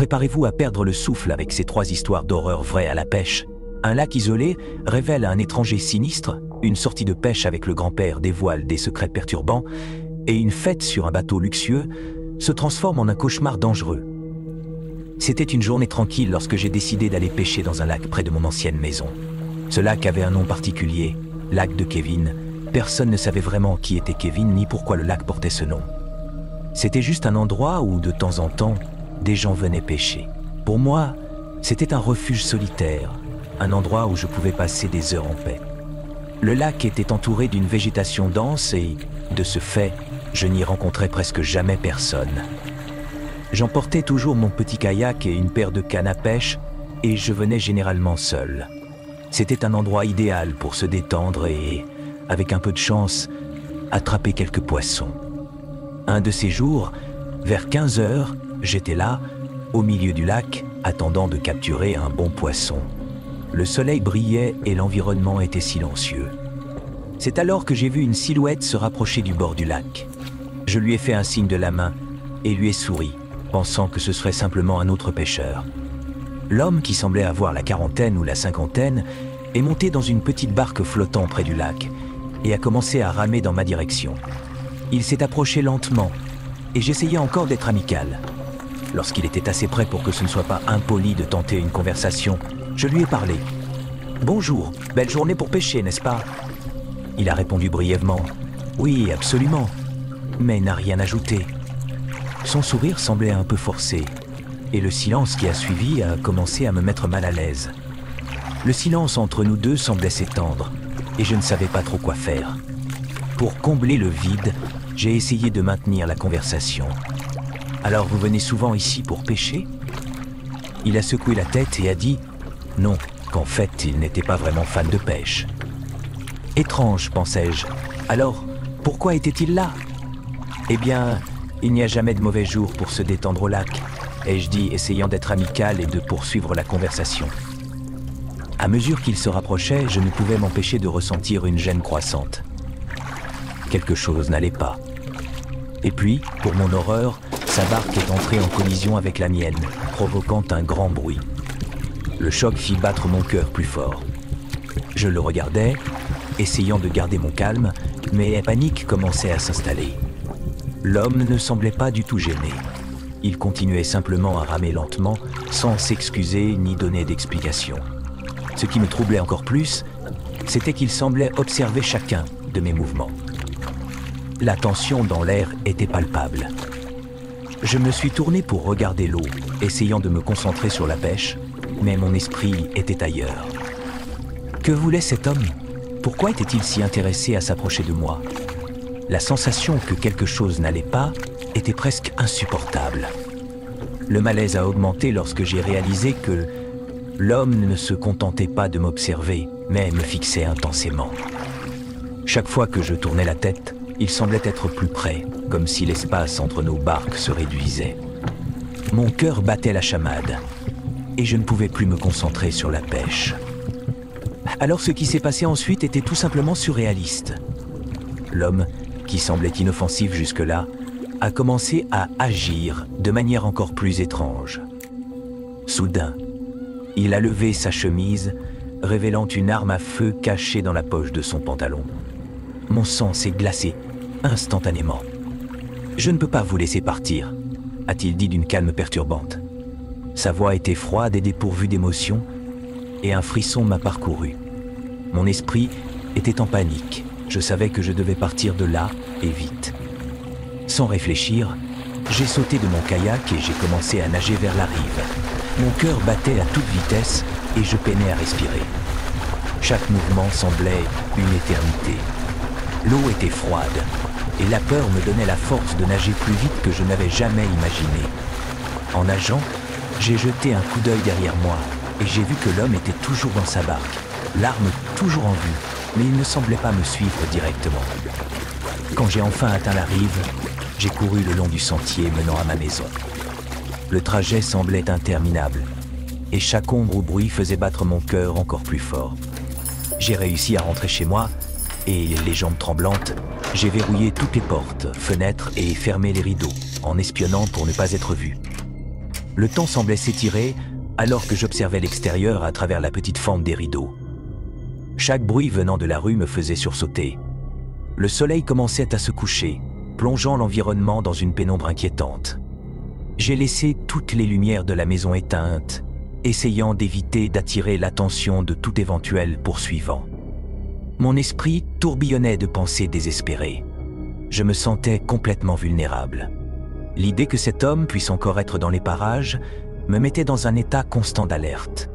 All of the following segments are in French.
préparez-vous à perdre le souffle avec ces 3 histoires d'horreur vraies à la pêche. Un lac isolé révèle un étranger sinistre, une sortie de pêche avec le grand-père dévoile des secrets perturbants, et une fête sur un bateau luxueux se transforme en un cauchemar dangereux. C'était une journée tranquille lorsque j'ai décidé d'aller pêcher dans un lac près de mon ancienne maison. Ce lac avait un nom particulier, lac de Kevin. Personne ne savait vraiment qui était Kevin ni pourquoi le lac portait ce nom. C'était juste un endroit où, de temps en temps, des gens venaient pêcher. Pour moi, c'était un refuge solitaire, un endroit où je pouvais passer des heures en paix. Le lac était entouré d'une végétation dense et, de ce fait, je n'y rencontrais presque jamais personne. J'emportais toujours mon petit kayak et une paire de cannes à pêche et je venais généralement seul. C'était un endroit idéal pour se détendre et, avec un peu de chance, attraper quelques poissons. Un de ces jours, vers 15 heures, j'étais là, au milieu du lac, attendant de capturer un bon poisson. Le soleil brillait et l'environnement était silencieux. C'est alors que j'ai vu une silhouette se rapprocher du bord du lac. Je lui ai fait un signe de la main et lui ai souri, pensant que ce serait simplement un autre pêcheur. L'homme, qui semblait avoir la quarantaine ou la cinquantaine, est monté dans une petite barque flottant près du lac et a commencé à ramer dans ma direction. Il s'est approché lentement et j'essayais encore d'être amical. Lorsqu'il était assez près pour que ce ne soit pas impoli de tenter une conversation, je lui ai parlé. « Bonjour, belle journée pour pêcher, n'est-ce pas ?» Il a répondu brièvement. « Oui, absolument. » Mais n'a rien ajouté. Son sourire semblait un peu forcé, et le silence qui a suivi a commencé à me mettre mal à l'aise. Le silence entre nous deux semblait s'étendre, et je ne savais pas trop quoi faire. Pour combler le vide, j'ai essayé de maintenir la conversation. « Alors vous venez souvent ici pour pêcher ?» Il a secoué la tête et a dit « Non, qu'en fait, il n'était pas vraiment fan de pêche. » Étrange, pensai-je. Alors, pourquoi était-il là ? Eh bien, il n'y a jamais de mauvais jour pour se détendre au lac, ai-je dit, essayant d'être amical et de poursuivre la conversation. À mesure qu'il se rapprochait, je ne pouvais m'empêcher de ressentir une gêne croissante. Quelque chose n'allait pas. Et puis, pour mon horreur, sa barque est entrée en collision avec la mienne, provoquant un grand bruit. Le choc fit battre mon cœur plus fort. Je le regardais, essayant de garder mon calme, mais la panique commençait à s'installer. L'homme ne semblait pas du tout gêné. Il continuait simplement à ramer lentement, sans s'excuser ni donner d'explication. Ce qui me troublait encore plus, c'était qu'il semblait observer chacun de mes mouvements. La tension dans l'air était palpable. Je me suis tourné pour regarder l'eau, essayant de me concentrer sur la pêche, mais mon esprit était ailleurs. Que voulait cet homme ? Pourquoi était-il si intéressé à s'approcher de moi ? La sensation que quelque chose n'allait pas était presque insupportable. Le malaise a augmenté lorsque j'ai réalisé que l'homme ne se contentait pas de m'observer, mais me fixait intensément. Chaque fois que je tournais la tête, il semblait être plus près, comme si l'espace entre nos barques se réduisait. Mon cœur battait la chamade, et je ne pouvais plus me concentrer sur la pêche. Alors ce qui s'est passé ensuite était tout simplement surréaliste. L'homme, qui semblait inoffensif jusque-là, a commencé à agir de manière encore plus étrange. Soudain, il a levé sa chemise, révélant une arme à feu cachée dans la poche de son pantalon. Mon sang s'est glacé instantanément. « Je ne peux pas vous laisser partir », a-t-il dit d'une calme perturbante. Sa voix était froide et dépourvue d'émotion, et un frisson m'a parcouru. Mon esprit était en panique. Je savais que je devais partir de là, et vite. Sans réfléchir, j'ai sauté de mon kayak et j'ai commencé à nager vers la rive. Mon cœur battait à toute vitesse et je peinais à respirer. Chaque mouvement semblait une éternité. L'eau était froide et la peur me donnait la force de nager plus vite que je n'avais jamais imaginé. En nageant, j'ai jeté un coup d'œil derrière moi et j'ai vu que l'homme était toujours dans sa barque, l'arme toujours en vue, mais il ne semblait pas me suivre directement. Quand j'ai enfin atteint la rive, j'ai couru le long du sentier menant à ma maison. Le trajet semblait interminable, et chaque ombre ou bruit faisait battre mon cœur encore plus fort. J'ai réussi à rentrer chez moi, et les jambes tremblantes, j'ai verrouillé toutes les portes, fenêtres et fermé les rideaux, en espionnant pour ne pas être vu. Le temps semblait s'étirer alors que j'observais l'extérieur à travers la petite fente des rideaux. Chaque bruit venant de la rue me faisait sursauter. Le soleil commençait à se coucher, plongeant l'environnement dans une pénombre inquiétante. J'ai laissé toutes les lumières de la maison éteintes, essayant d'éviter d'attirer l'attention de tout éventuel poursuivant. Mon esprit tourbillonnait de pensées désespérées. Je me sentais complètement vulnérable. L'idée que cet homme puisse encore être dans les parages me mettait dans un état constant d'alerte.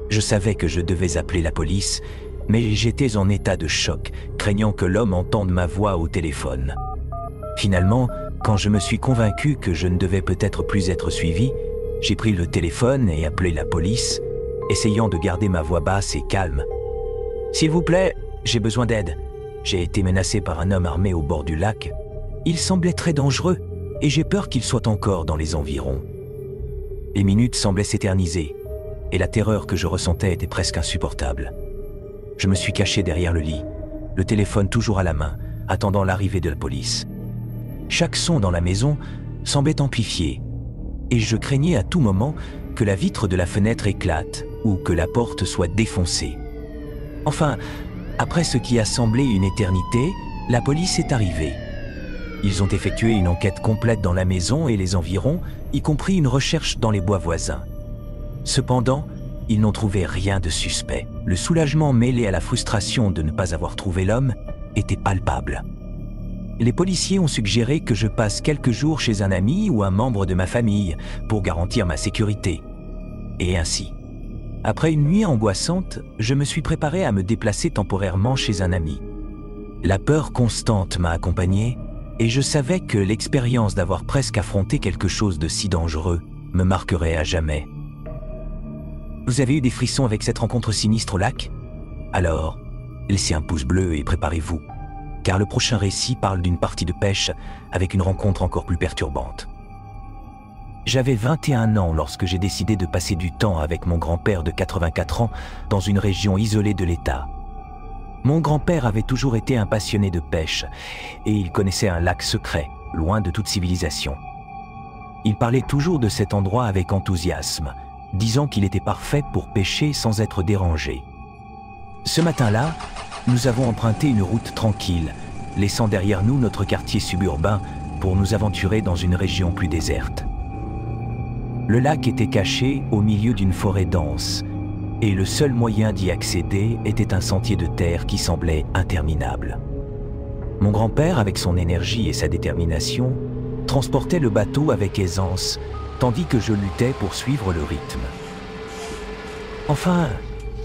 Je savais que je devais appeler la police, mais j'étais en état de choc, craignant que l'homme entende ma voix au téléphone. Finalement, quand je me suis convaincu que je ne devais peut-être plus être suivi, j'ai pris le téléphone et appelé la police, essayant de garder ma voix basse et calme. « S'il vous plaît, j'ai besoin d'aide. J'ai été menacé par un homme armé au bord du lac. Il semblait très dangereux et j'ai peur qu'il soit encore dans les environs. » Les minutes semblaient s'éterniser et la terreur que je ressentais était presque insupportable. Je me suis caché derrière le lit, le téléphone toujours à la main, attendant l'arrivée de la police. Chaque son dans la maison semblait amplifié et je craignais à tout moment que la vitre de la fenêtre éclate ou que la porte soit défoncée. Enfin, après ce qui a semblé une éternité, la police est arrivée. Ils ont effectué une enquête complète dans la maison et les environs, y compris une recherche dans les bois voisins. Cependant, ils n'ont trouvé rien de suspect. Le soulagement mêlé à la frustration de ne pas avoir trouvé l'homme était palpable. Les policiers ont suggéré que je passe quelques jours chez un ami ou un membre de ma famille pour garantir ma sécurité. Et ainsi. Après une nuit angoissante, je me suis préparé à me déplacer temporairement chez un ami. La peur constante m'a accompagné et je savais que l'expérience d'avoir presque affronté quelque chose de si dangereux me marquerait à jamais. Vous avez eu des frissons avec cette rencontre sinistre au lac? Alors, laissez un pouce bleu et préparez-vous, car le prochain récit parle d'une partie de pêche avec une rencontre encore plus perturbante. J'avais 21 ans lorsque j'ai décidé de passer du temps avec mon grand-père de 84 ans dans une région isolée de l'État. Mon grand-père avait toujours été un passionné de pêche et il connaissait un lac secret, loin de toute civilisation. Il parlait toujours de cet endroit avec enthousiasme, disant qu'il était parfait pour pêcher sans être dérangé. Ce matin-là, nous avons emprunté une route tranquille, laissant derrière nous notre quartier suburbain pour nous aventurer dans une région plus déserte. Le lac était caché au milieu d'une forêt dense, et le seul moyen d'y accéder était un sentier de terre qui semblait interminable. Mon grand-père, avec son énergie et sa détermination, transportait le bateau avec aisance, tandis que je luttais pour suivre le rythme. Enfin,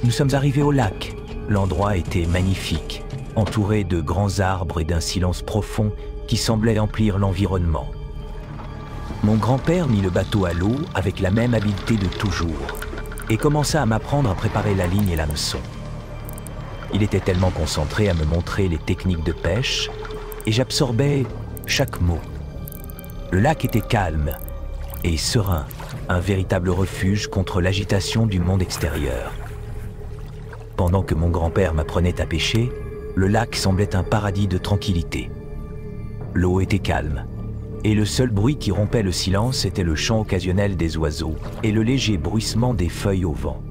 nous sommes arrivés au lac. L'endroit était magnifique, entouré de grands arbres et d'un silence profond qui semblait emplir l'environnement. Mon grand-père mit le bateau à l'eau avec la même habileté de toujours et commença à m'apprendre à préparer la ligne et l'hameçon. Il était tellement concentré à me montrer les techniques de pêche et j'absorbais chaque mot. Le lac était calme et serein, un véritable refuge contre l'agitation du monde extérieur. Pendant que mon grand-père m'apprenait à pêcher, le lac semblait un paradis de tranquillité. L'eau était calme, et le seul bruit qui rompait le silence était le chant occasionnel des oiseaux et le léger bruissement des feuilles au vent.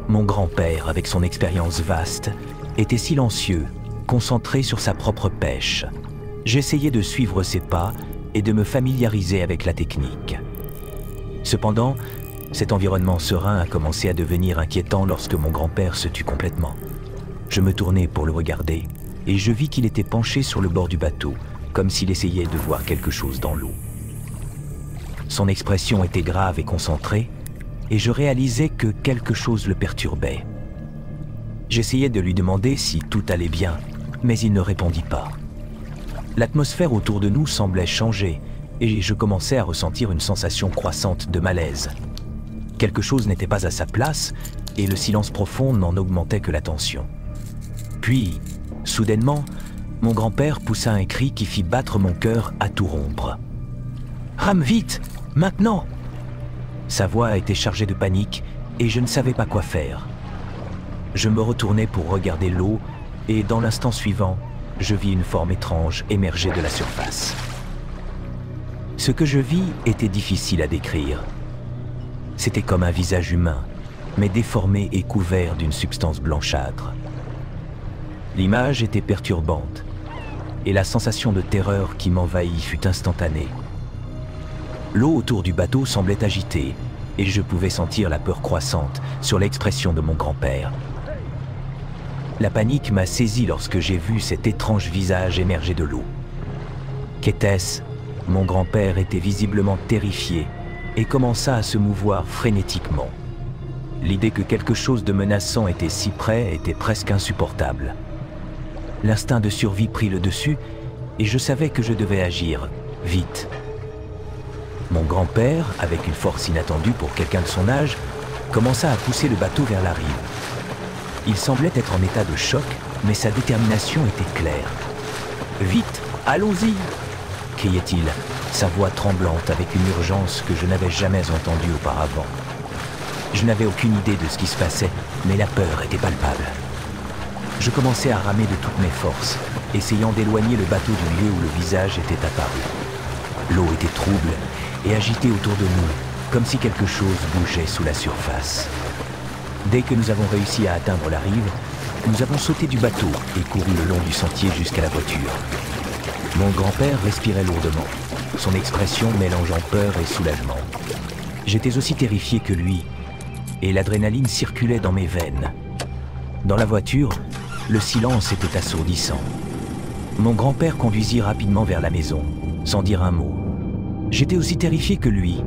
Mon grand-père, avec son expérience vaste, était silencieux, concentré sur sa propre pêche. J'essayais de suivre ses pas et de me familiariser avec la technique. Cependant, cet environnement serein a commencé à devenir inquiétant lorsque mon grand-père se tut complètement. Je me tournai pour le regarder et je vis qu'il était penché sur le bord du bateau, comme s'il essayait de voir quelque chose dans l'eau. Son expression était grave et concentrée, et je réalisais que quelque chose le perturbait. J'essayais de lui demander si tout allait bien, mais il ne répondit pas. L'atmosphère autour de nous semblait changer, et je commençais à ressentir une sensation croissante de malaise. Quelque chose n'était pas à sa place, et le silence profond n'en augmentait que la tension. Puis, soudainement, mon grand-père poussa un cri qui fit battre mon cœur à tout rompre. « Rame vite, maintenant !» Sa voix était chargée de panique et je ne savais pas quoi faire. Je me retournai pour regarder l'eau et dans l'instant suivant, je vis une forme étrange émerger de la surface. Ce que je vis était difficile à décrire, C'était comme un visage humain, mais déformé et couvert d'une substance blanchâtre. L'image était perturbante, et la sensation de terreur qui m'envahit fut instantanée. L'eau autour du bateau semblait agitée, et je pouvais sentir la peur croissante sur l'expression de mon grand-père. La panique m'a saisi lorsque j'ai vu cet étrange visage émerger de l'eau. Qu'était-ce? Mon grand-père était visiblement terrifié et commença à se mouvoir frénétiquement. L'idée que quelque chose de menaçant était si près était presque insupportable. L'instinct de survie prit le dessus et je savais que je devais agir, vite. Mon grand-père, avec une force inattendue pour quelqu'un de son âge, commença à pousser le bateau vers la rive. Il semblait être en état de choc, mais sa détermination était claire. « Vite, allons-y !» criait-il, sa voix tremblante avec une urgence que je n'avais jamais entendue auparavant. Je n'avais aucune idée de ce qui se passait, mais la peur était palpable. Je commençais à ramer de toutes mes forces, essayant d'éloigner le bateau du lieu où le visage était apparu. L'eau était trouble et agitée autour de nous, comme si quelque chose bougeait sous la surface. Dès que nous avons réussi à atteindre la rive, nous avons sauté du bateau et couru le long du sentier jusqu'à la voiture. Mon grand-père respirait lourdement, son expression mélangeant peur et soulagement. J'étais aussi terrifié que lui, et l'adrénaline circulait dans mes veines. Dans la voiture, le silence était assourdissant. Mon grand-père conduisit rapidement vers la maison, sans dire un mot. J'étais aussi terrifié que lui,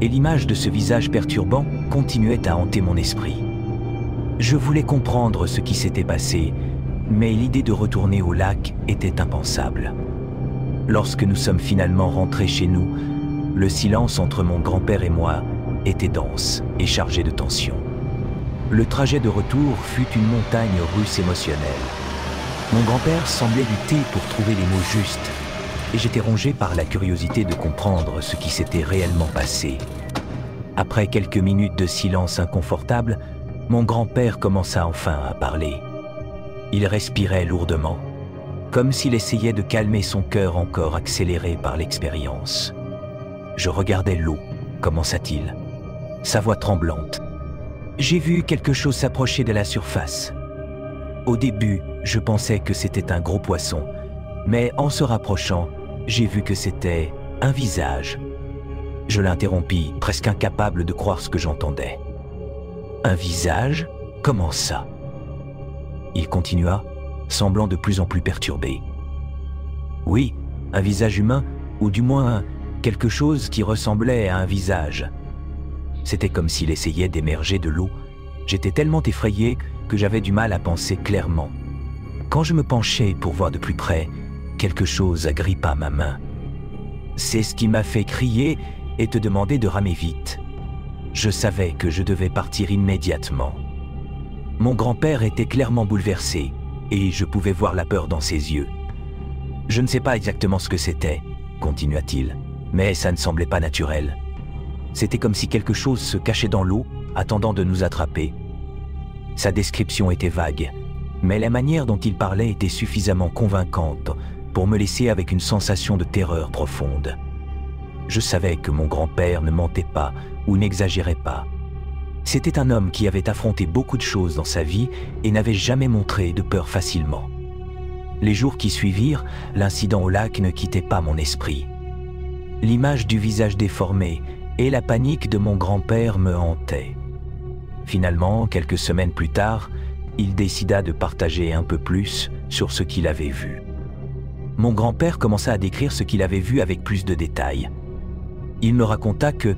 et l'image de ce visage perturbant continuait à hanter mon esprit. Je voulais comprendre ce qui s'était passé, mais l'idée de retourner au lac était impensable. Lorsque nous sommes finalement rentrés chez nous, le silence entre mon grand-père et moi était dense et chargé de tension. Le trajet de retour fut une montagne russe émotionnelle. Mon grand-père semblait lutter pour trouver les mots justes, et j'étais rongé par la curiosité de comprendre ce qui s'était réellement passé. Après quelques minutes de silence inconfortable, mon grand-père commença enfin à parler. Il respirait lourdement, comme s'il essayait de calmer son cœur encore accéléré par l'expérience. Je regardais l'eau, commença-t-il, sa voix tremblante. J'ai vu quelque chose s'approcher de la surface. Au début, je pensais que c'était un gros poisson, mais en se rapprochant, j'ai vu que c'était un visage. Je l'interrompis, presque incapable de croire ce que j'entendais. Un visage? Comment ça? Il continua, semblant de plus en plus perturbé. Oui, un visage humain, ou du moins quelque chose qui ressemblait à un visage. C'était comme s'il essayait d'émerger de l'eau. J'étais tellement effrayé que j'avais du mal à penser clairement. Quand je me penchai pour voir de plus près, quelque chose agrippa ma main. C'est ce qui m'a fait crier et te demander de ramer vite. Je savais que je devais partir immédiatement. Mon grand-père était clairement bouleversé et je pouvais voir la peur dans ses yeux. Je ne sais pas exactement ce que c'était, continua-t-il, mais ça ne semblait pas naturel. C'était comme si quelque chose se cachait dans l'eau, attendant de nous attraper. Sa description était vague, mais la manière dont il parlait était suffisamment convaincante pour me laisser avec une sensation de terreur profonde. Je savais que mon grand-père ne mentait pas ou n'exagérait pas. C'était un homme qui avait affronté beaucoup de choses dans sa vie et n'avait jamais montré de peur facilement. Les jours qui suivirent, l'incident au lac ne quittait pas mon esprit. L'image du visage déformé et la panique de mon grand-père me hantaient. Finalement, quelques semaines plus tard, il décida de partager un peu plus sur ce qu'il avait vu. Mon grand-père commença à décrire ce qu'il avait vu avec plus de détails. Il me raconta que,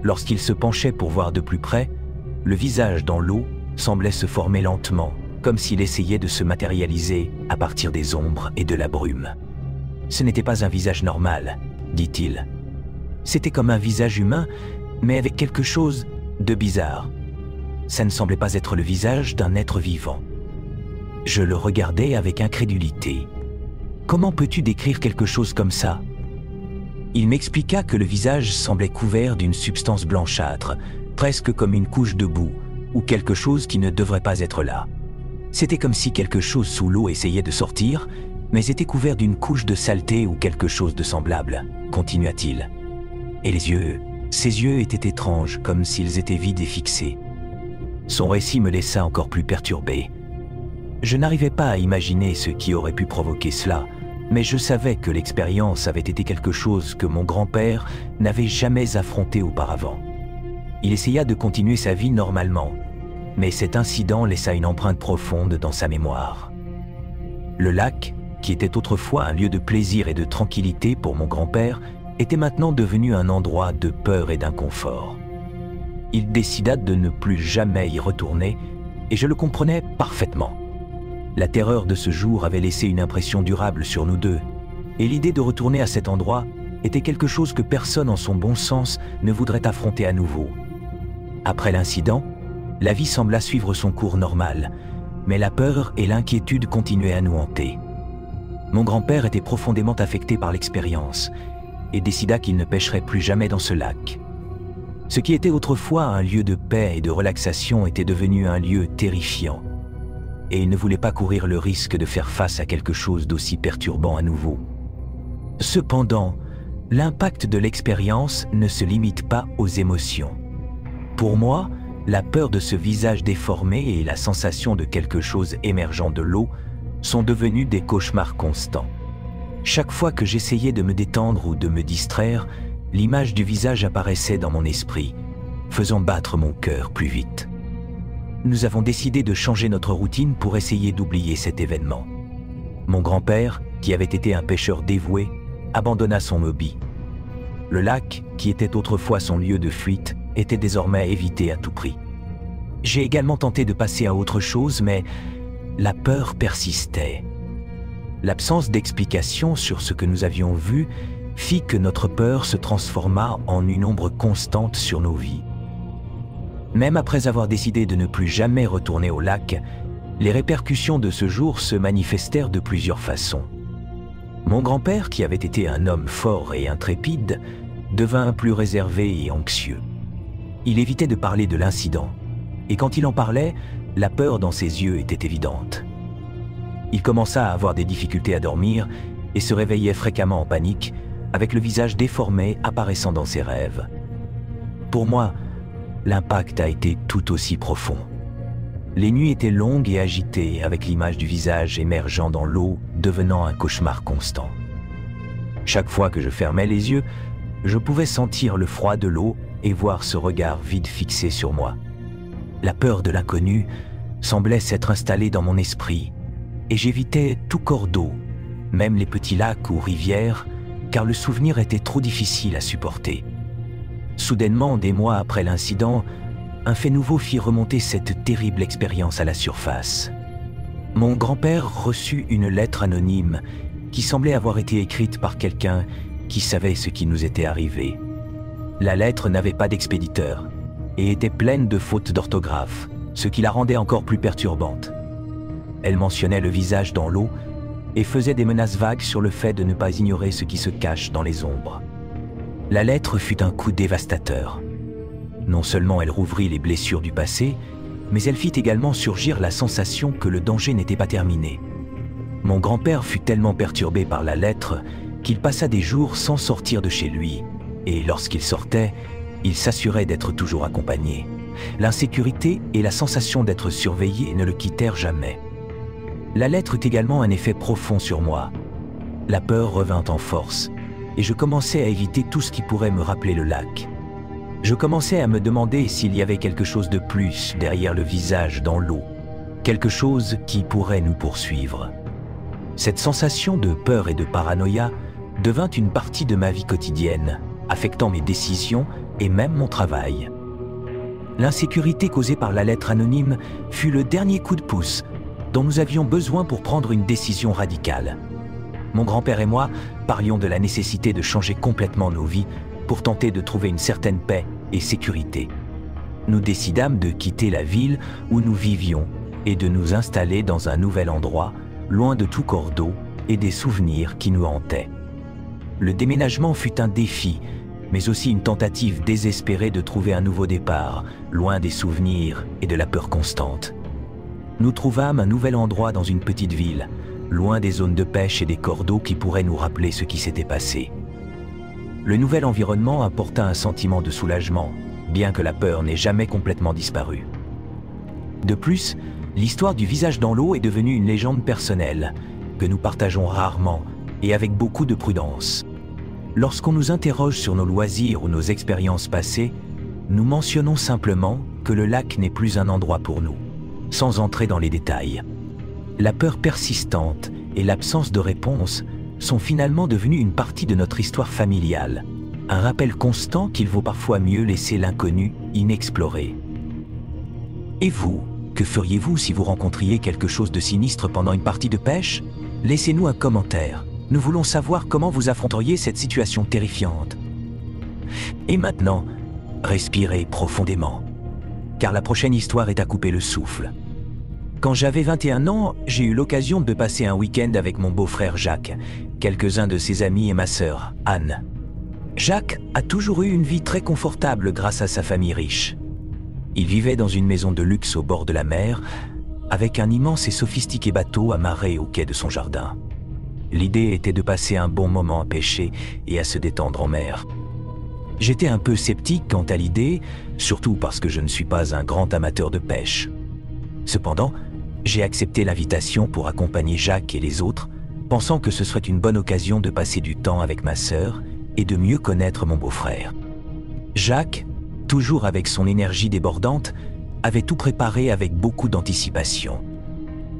lorsqu'il se penchait pour voir de plus près, le visage dans l'eau semblait se former lentement, comme s'il essayait de se matérialiser à partir des ombres et de la brume. Ce n'était pas un visage normal, dit-il. C'était comme un visage humain, mais avec quelque chose de bizarre. Ça ne semblait pas être le visage d'un être vivant. Je le regardais avec incrédulité. Comment peux-tu décrire quelque chose comme ça? Il m'expliqua que le visage semblait couvert d'une substance blanchâtre, presque comme une couche de boue, ou quelque chose qui ne devrait pas être là. C'était comme si quelque chose sous l'eau essayait de sortir, mais était couvert d'une couche de saleté ou quelque chose de semblable, continua-t-il. Et les yeux Ses yeux étaient étranges, comme s'ils étaient vides et fixés. Son récit me laissa encore plus perturbé. Je n'arrivais pas à imaginer ce qui aurait pu provoquer cela, mais je savais que l'expérience avait été quelque chose que mon grand-père n'avait jamais affronté auparavant. Il essaya de continuer sa vie normalement, mais cet incident laissa une empreinte profonde dans sa mémoire. Le lac, qui était autrefois un lieu de plaisir et de tranquillité pour mon grand-père, était maintenant devenu un endroit de peur et d'inconfort. Il décida de ne plus jamais y retourner, et je le comprenais parfaitement. La terreur de ce jour avait laissé une impression durable sur nous deux, et l'idée de retourner à cet endroit était quelque chose que personne en son bon sens ne voudrait affronter à nouveau. Après l'incident, la vie sembla suivre son cours normal, mais la peur et l'inquiétude continuaient à nous hanter. Mon grand-père était profondément affecté par l'expérience et décida qu'il ne pêcherait plus jamais dans ce lac. Ce qui était autrefois un lieu de paix et de relaxation était devenu un lieu terrifiant, et il ne voulait pas courir le risque de faire face à quelque chose d'aussi perturbant à nouveau. Cependant, l'impact de l'expérience ne se limite pas aux émotions. Pour moi, la peur de ce visage déformé et la sensation de quelque chose émergeant de l'eau sont devenus des cauchemars constants. Chaque fois que j'essayais de me détendre ou de me distraire, l'image du visage apparaissait dans mon esprit, faisant battre mon cœur plus vite. Nous avons décidé de changer notre routine pour essayer d'oublier cet événement. Mon grand-père, qui avait été un pêcheur dévoué, abandonna son hobby. Le lac, qui était autrefois son lieu de fuite, était désormais évité à tout prix. J'ai également tenté de passer à autre chose, mais la peur persistait. L'absence d'explication sur ce que nous avions vu fit que notre peur se transforma en une ombre constante sur nos vies. Même après avoir décidé de ne plus jamais retourner au lac, les répercussions de ce jour se manifestèrent de plusieurs façons. Mon grand-père, qui avait été un homme fort et intrépide, devint plus réservé et anxieux. Il évitait de parler de l'incident, et quand il en parlait, la peur dans ses yeux était évidente. Il commença à avoir des difficultés à dormir et se réveillait fréquemment en panique, avec le visage déformé apparaissant dans ses rêves. Pour moi, l'impact a été tout aussi profond. Les nuits étaient longues et agitées, avec l'image du visage émergeant dans l'eau, devenant un cauchemar constant. Chaque fois que je fermais les yeux, je pouvais sentir le froid de l'eau et voir ce regard vide fixé sur moi. La peur de l'inconnu semblait s'être installée dans mon esprit, et j'évitais tout corps d'eau, même les petits lacs ou rivières, car le souvenir était trop difficile à supporter. Soudainement, des mois après l'incident, un fait nouveau fit remonter cette terrible expérience à la surface. Mon grand-père reçut une lettre anonyme qui semblait avoir été écrite par quelqu'un qui savait ce qui nous était arrivé. La lettre n'avait pas d'expéditeur et était pleine de fautes d'orthographe, ce qui la rendait encore plus perturbante. Elle mentionnait le visage dans l'eau et faisait des menaces vagues sur le fait de ne pas ignorer ce qui se cache dans les ombres. La lettre fut un coup dévastateur. Non seulement elle rouvrit les blessures du passé, mais elle fit également surgir la sensation que le danger n'était pas terminé. Mon grand-père fut tellement perturbé par la lettre qu'il passa des jours sans sortir de chez lui, et lorsqu'il sortait, il s'assurait d'être toujours accompagné. L'insécurité et la sensation d'être surveillé ne le quittèrent jamais. La lettre eut également un effet profond sur moi. La peur revint en force, et je commençais à éviter tout ce qui pourrait me rappeler le lac. Je commençais à me demander s'il y avait quelque chose de plus derrière le visage dans l'eau, quelque chose qui pourrait nous poursuivre. Cette sensation de peur et de paranoïa devint une partie de ma vie quotidienne, affectant mes décisions et même mon travail. L'insécurité causée par la lettre anonyme fut le dernier coup de pouce dont nous avions besoin pour prendre une décision radicale. Mon grand-père et moi parlions de la nécessité de changer complètement nos vies pour tenter de trouver une certaine paix et sécurité. Nous décidâmes de quitter la ville où nous vivions et de nous installer dans un nouvel endroit, loin de tout corps d'eau et des souvenirs qui nous hantaient. Le déménagement fut un défi, mais aussi une tentative désespérée de trouver un nouveau départ, loin des souvenirs et de la peur constante. Nous trouvâmes un nouvel endroit dans une petite ville, loin des zones de pêche et des corps d'eau qui pourraient nous rappeler ce qui s'était passé. Le nouvel environnement apporta un sentiment de soulagement, bien que la peur n'ait jamais complètement disparu. De plus, l'histoire du visage dans l'eau est devenue une légende personnelle, que nous partageons rarement et avec beaucoup de prudence. Lorsqu'on nous interroge sur nos loisirs ou nos expériences passées, nous mentionnons simplement que le lac n'est plus un endroit pour nous, sans entrer dans les détails. La peur persistante et l'absence de réponse sont finalement devenus une partie de notre histoire familiale, un rappel constant qu'il vaut parfois mieux laisser l'inconnu inexploré. Et vous, que feriez-vous si vous rencontriez quelque chose de sinistre pendant une partie de pêche? Laissez-nous un commentaire. Nous voulons savoir comment vous affronteriez cette situation terrifiante. Et maintenant, respirez profondément, car la prochaine histoire est à couper le souffle. Quand j'avais 21 ans, j'ai eu l'occasion de passer un week-end avec mon beau-frère Jacques, quelques-uns de ses amis et ma sœur, Anne. Jacques a toujours eu une vie très confortable grâce à sa famille riche. Il vivait dans une maison de luxe au bord de la mer, avec un immense et sophistiqué bateau amarré au quai de son jardin. L'idée était de passer un bon moment à pêcher et à se détendre en mer. J'étais un peu sceptique quant à l'idée, surtout parce que je ne suis pas un grand amateur de pêche. Cependant, j'ai accepté l'invitation pour accompagner Jacques et les autres, pensant que ce serait une bonne occasion de passer du temps avec ma sœur et de mieux connaître mon beau-frère. Jacques, toujours avec son énergie débordante, avait tout préparé avec beaucoup d'anticipation.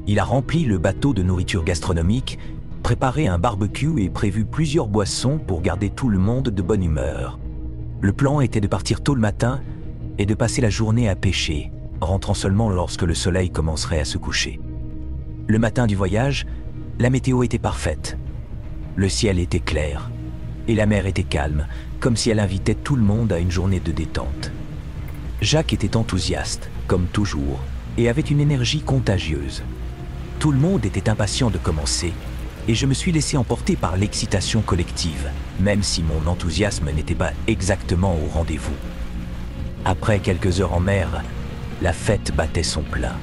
Il a rempli le bateau de nourriture gastronomique, préparé un barbecue et prévu plusieurs boissons pour garder tout le monde de bonne humeur. Le plan était de partir tôt le matin et de passer la journée à pêcher, rentrant seulement lorsque le soleil commencerait à se coucher. Le matin du voyage, la météo était parfaite. Le ciel était clair et la mer était calme, comme si elle invitait tout le monde à une journée de détente. Jacques était enthousiaste, comme toujours, et avait une énergie contagieuse. Tout le monde était impatient de commencer, et je me suis laissé emporter par l'excitation collective, même si mon enthousiasme n'était pas exactement au rendez-vous. Après quelques heures en mer, la fête battait son plein.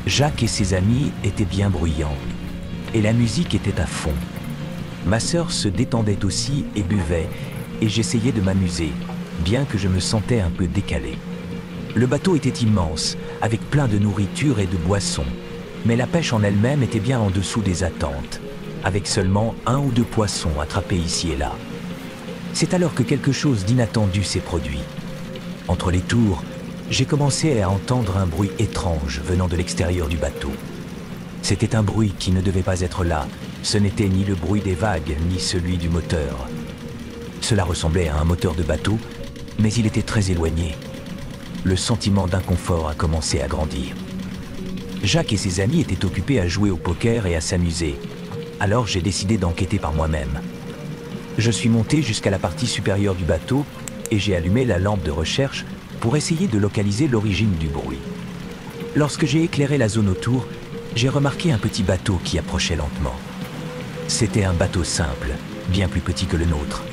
Jacques et ses amis étaient bien bruyants, et la musique était à fond. Ma sœur se détendait aussi et buvait, et j'essayais de m'amuser, bien que je me sentais un peu décalé. Le bateau était immense, avec plein de nourriture et de boissons, mais la pêche en elle-même était bien en dessous des attentes, avec seulement 1 ou 2 poissons attrapés ici et là. C'est alors que quelque chose d'inattendu s'est produit. Entre les tours, j'ai commencé à entendre un bruit étrange venant de l'extérieur du bateau. C'était un bruit qui ne devait pas être là. Ce n'était ni le bruit des vagues, ni celui du moteur. Cela ressemblait à un moteur de bateau, mais il était très éloigné. Le sentiment d'inconfort a commencé à grandir. Jacques et ses amis étaient occupés à jouer au poker et à s'amuser. Alors j'ai décidé d'enquêter par moi-même. Je suis monté jusqu'à la partie supérieure du bateau et j'ai allumé la lampe de recherche pour essayer de localiser l'origine du bruit. Lorsque j'ai éclairé la zone autour, j'ai remarqué un petit bateau qui approchait lentement. C'était un bateau simple, bien plus petit que le nôtre.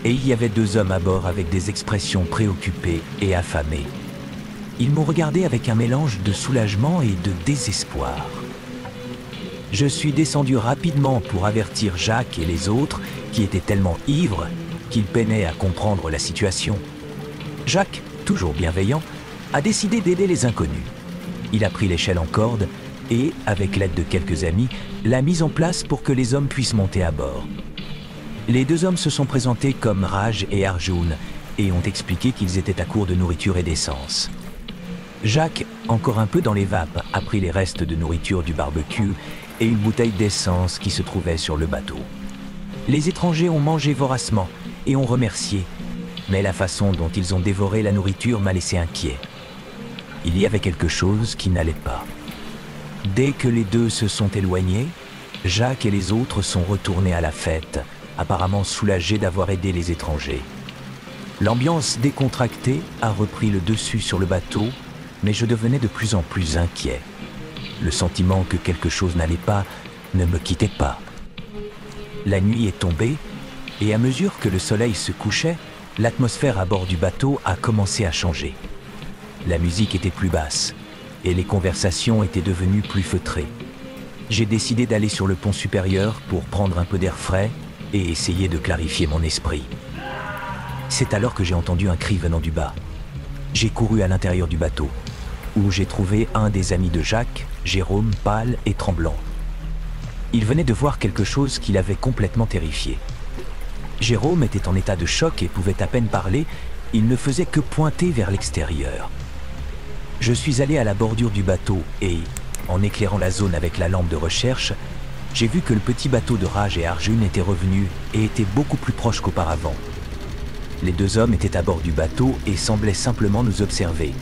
Et il y avait 2 hommes à bord avec des expressions préoccupées et affamées. Ils m'ont regardé avec un mélange de soulagement et de désespoir. Je suis descendu rapidement pour avertir Jacques et les autres, qui étaient tellement ivres qu'ils peinaient à comprendre la situation. Jacques, toujours bienveillant, a décidé d'aider les inconnus. Il a pris l'échelle en corde et, avec l'aide de quelques amis, l'a mise en place pour que les hommes puissent monter à bord. Les 2 hommes se sont présentés comme Raj et Arjun et ont expliqué qu'ils étaient à court de nourriture et d'essence. Jacques, encore un peu dans les vapes, a pris les restes de nourriture du barbecue et une bouteille d'essence qui se trouvait sur le bateau. Les étrangers ont mangé voracement et ont remercié, mais la façon dont ils ont dévoré la nourriture m'a laissé inquiet. Il y avait quelque chose qui n'allait pas. Dès que les 2 se sont éloignés, Jacques et les autres sont retournés à la fête, apparemment soulagés d'avoir aidé les étrangers. L'ambiance décontractée a repris le dessus sur le bateau, mais je devenais de plus en plus inquiet. Le sentiment que quelque chose n'allait pas ne me quittait pas. La nuit est tombée, et à mesure que le soleil se couchait, l'atmosphère à bord du bateau a commencé à changer. La musique était plus basse, et les conversations étaient devenues plus feutrées. J'ai décidé d'aller sur le pont supérieur pour prendre un peu d'air frais et essayer de clarifier mon esprit. C'est alors que j'ai entendu un cri venant du bas. J'ai couru à l'intérieur du bateau, où j'ai trouvé un des amis de Jacques, Jérôme, pâle et tremblant. Il venait de voir quelque chose qui l'avait complètement terrifié. Jérôme était en état de choc et pouvait à peine parler, il ne faisait que pointer vers l'extérieur. Je suis allé à la bordure du bateau et, en éclairant la zone avec la lampe de recherche, j'ai vu que le petit bateau de Raj et Arjun était revenu et était beaucoup plus proche qu'auparavant. Les deux hommes étaient à bord du bateau et semblaient simplement nous observer.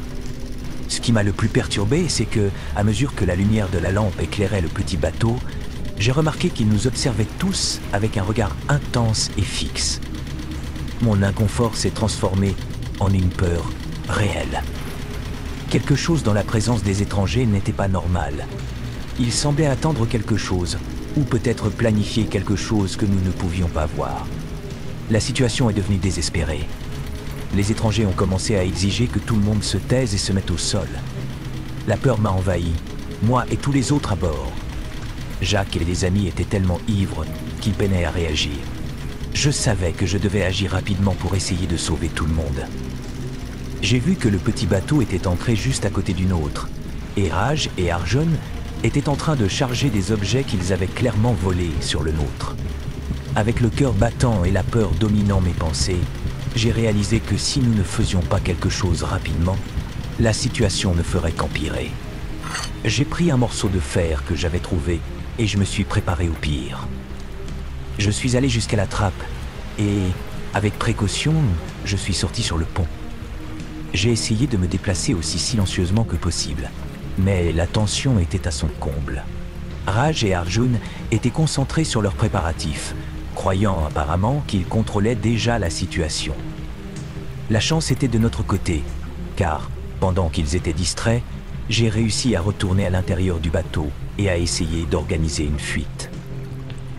Ce qui m'a le plus perturbé, c'est que, à mesure que la lumière de la lampe éclairait le petit bateau, j'ai remarqué qu'ils nous observaient tous avec un regard intense et fixe. Mon inconfort s'est transformé en une peur réelle. Quelque chose dans la présence des étrangers n'était pas normal. Ils semblaient attendre quelque chose, ou peut-être planifier quelque chose que nous ne pouvions pas voir. La situation est devenue désespérée. Les étrangers ont commencé à exiger que tout le monde se taise et se mette au sol. La peur m'a envahi, moi et tous les autres à bord. Jacques et les amis étaient tellement ivres qu'ils peinaient à réagir. Je savais que je devais agir rapidement pour essayer de sauver tout le monde. J'ai vu que le petit bateau était entré juste à côté du nôtre, et Raj et Arjun étaient en train de charger des objets qu'ils avaient clairement volés sur le nôtre. Avec le cœur battant et la peur dominant mes pensées, j'ai réalisé que si nous ne faisions pas quelque chose rapidement, la situation ne ferait qu'empirer. J'ai pris un morceau de fer que j'avais trouvé et je me suis préparé au pire. Je suis allé jusqu'à la trappe et, avec précaution, je suis sorti sur le pont. J'ai essayé de me déplacer aussi silencieusement que possible, mais la tension était à son comble. Raj et Arjun étaient concentrés sur leurs préparatifs, croyant apparemment qu'ils contrôlaient déjà la situation. La chance était de notre côté, car, pendant qu'ils étaient distraits, j'ai réussi à retourner à l'intérieur du bateau et à essayer d'organiser une fuite.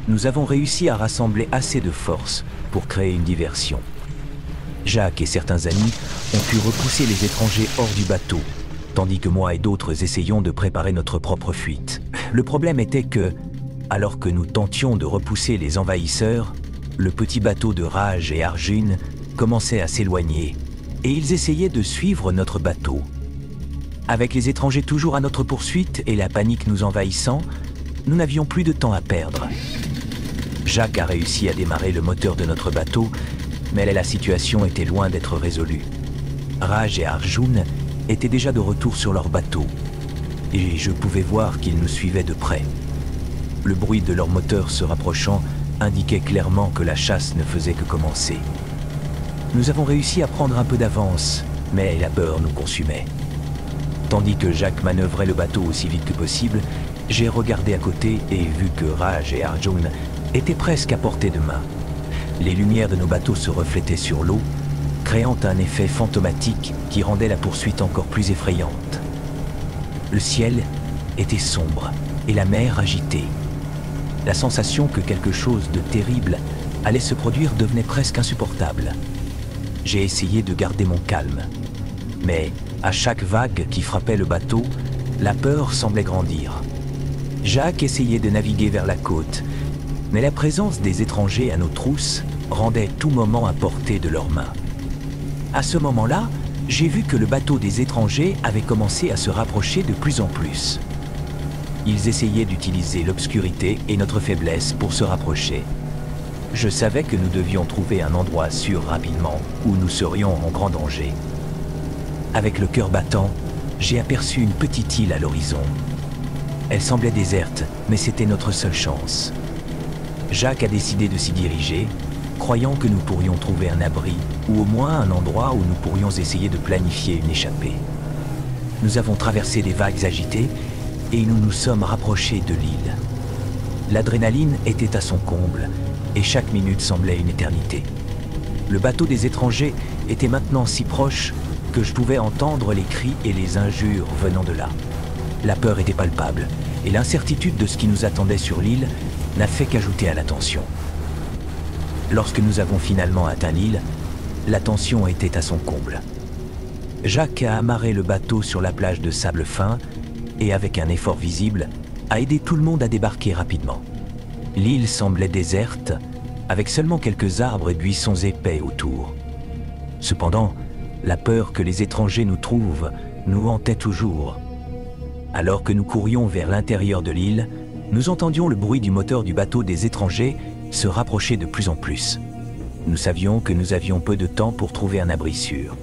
Nous avons réussi à rassembler assez de force pour créer une diversion. Jacques et certains amis ont pu repousser les étrangers hors du bateau, tandis que moi et d'autres essayions de préparer notre propre fuite. Le problème était que, alors que nous tentions de repousser les envahisseurs, le petit bateau de Raj et Arjun commençait à s'éloigner et ils essayaient de suivre notre bateau. Avec les étrangers toujours à notre poursuite et la panique nous envahissant, nous n'avions plus de temps à perdre. Jacques a réussi à démarrer le moteur de notre bateau, mais la situation était loin d'être résolue. Raj et Arjun étaient déjà de retour sur leur bateau, et je pouvais voir qu'ils nous suivaient de près. Le bruit de leur moteur se rapprochant indiquait clairement que la chasse ne faisait que commencer. Nous avons réussi à prendre un peu d'avance, mais la peur nous consumait. Tandis que Jacques manœuvrait le bateau aussi vite que possible, j'ai regardé à côté et vu que Raj et Arjun étaient presque à portée de main. Les lumières de nos bateaux se reflétaient sur l'eau, créant un effet fantomatique qui rendait la poursuite encore plus effrayante. Le ciel était sombre et la mer agitée. La sensation que quelque chose de terrible allait se produire devenait presque insupportable. J'ai essayé de garder mon calme, mais à chaque vague qui frappait le bateau, la peur semblait grandir. Jacques essayait de naviguer vers la côte, mais la présence des étrangers à nos trousses rendait tout moment à portée de leurs mains. À ce moment-là, j'ai vu que le bateau des étrangers avait commencé à se rapprocher de plus en plus. Ils essayaient d'utiliser l'obscurité et notre faiblesse pour se rapprocher. Je savais que nous devions trouver un endroit sûr rapidement où nous serions en grand danger. Avec le cœur battant, j'ai aperçu une petite île à l'horizon. Elle semblait déserte, mais c'était notre seule chance. Jacques a décidé de s'y diriger, croyant que nous pourrions trouver un abri, ou au moins un endroit où nous pourrions essayer de planifier une échappée. Nous avons traversé des vagues agitées et nous nous sommes rapprochés de l'île. L'adrénaline était à son comble et chaque minute semblait une éternité. Le bateau des étrangers était maintenant si proche que je pouvais entendre les cris et les injures venant de là. La peur était palpable et l'incertitude de ce qui nous attendait sur l'île n'a fait qu'ajouter à la tension. Lorsque nous avons finalement atteint l'île, la tension était à son comble. Jacques a amarré le bateau sur la plage de sable fin et, avec un effort visible, a aidé tout le monde à débarquer rapidement. L'île semblait déserte, avec seulement quelques arbres et buissons épais autour. Cependant, la peur que les étrangers nous trouvent nous hantait toujours. Alors que nous courions vers l'intérieur de l'île, nous entendions le bruit du moteur du bateau des étrangers se rapprocher de plus en plus. Nous savions que nous avions peu de temps pour trouver un abri sûr.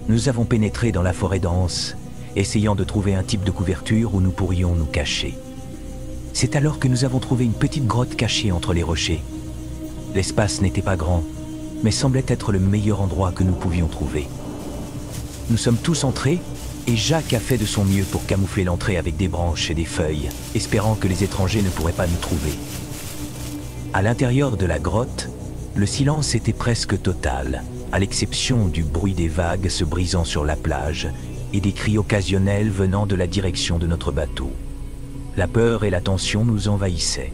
Nous avons pénétré dans la forêt dense, essayant de trouver un type de couverture où nous pourrions nous cacher. C'est alors que nous avons trouvé une petite grotte cachée entre les rochers. L'espace n'était pas grand, mais semblait être le meilleur endroit que nous pouvions trouver. Nous sommes tous entrés, et Jacques a fait de son mieux pour camoufler l'entrée avec des branches et des feuilles, espérant que les étrangers ne pourraient pas nous trouver. À l'intérieur de la grotte, le silence était presque total, à l'exception du bruit des vagues se brisant sur la plage et des cris occasionnels venant de la direction de notre bateau. La peur et la tension nous envahissaient.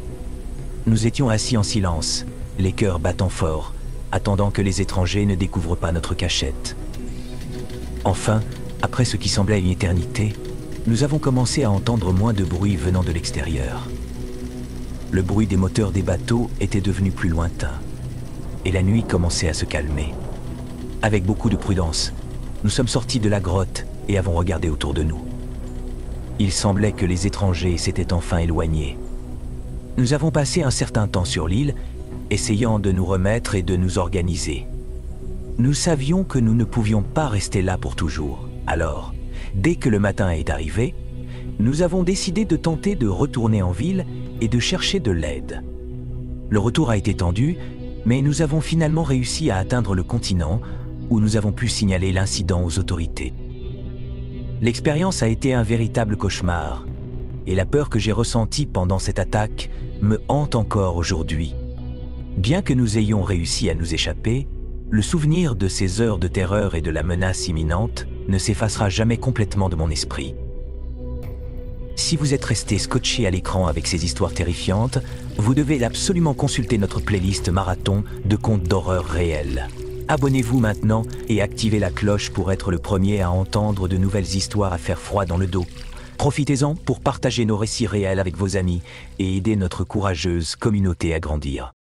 Nous étions assis en silence, les cœurs battant fort, attendant que les étrangers ne découvrent pas notre cachette. Enfin, après ce qui semblait une éternité, nous avons commencé à entendre moins de bruit venant de l'extérieur. Le bruit des moteurs des bateaux était devenu plus lointain, et la nuit commençait à se calmer. Avec beaucoup de prudence, nous sommes sortis de la grotte et avons regardé autour de nous. Il semblait que les étrangers s'étaient enfin éloignés. Nous avons passé un certain temps sur l'île, essayant de nous remettre et de nous organiser. Nous savions que nous ne pouvions pas rester là pour toujours. Alors, dès que le matin est arrivé, nous avons décidé de tenter de retourner en ville et de chercher de l'aide. Le retour a été tendu, mais nous avons finalement réussi à atteindre le continent où nous avons pu signaler l'incident aux autorités. L'expérience a été un véritable cauchemar, et la peur que j'ai ressentie pendant cette attaque me hante encore aujourd'hui. Bien que nous ayons réussi à nous échapper, le souvenir de ces heures de terreur et de la menace imminente ne s'effacera jamais complètement de mon esprit. Si vous êtes resté scotché à l'écran avec ces histoires terrifiantes, vous devez absolument consulter notre playlist marathon de contes d'horreur réels. Abonnez-vous maintenant et activez la cloche pour être le premier à entendre de nouvelles histoires à faire froid dans le dos. Profitez-en pour partager nos récits réels avec vos amis et aider notre courageuse communauté à grandir.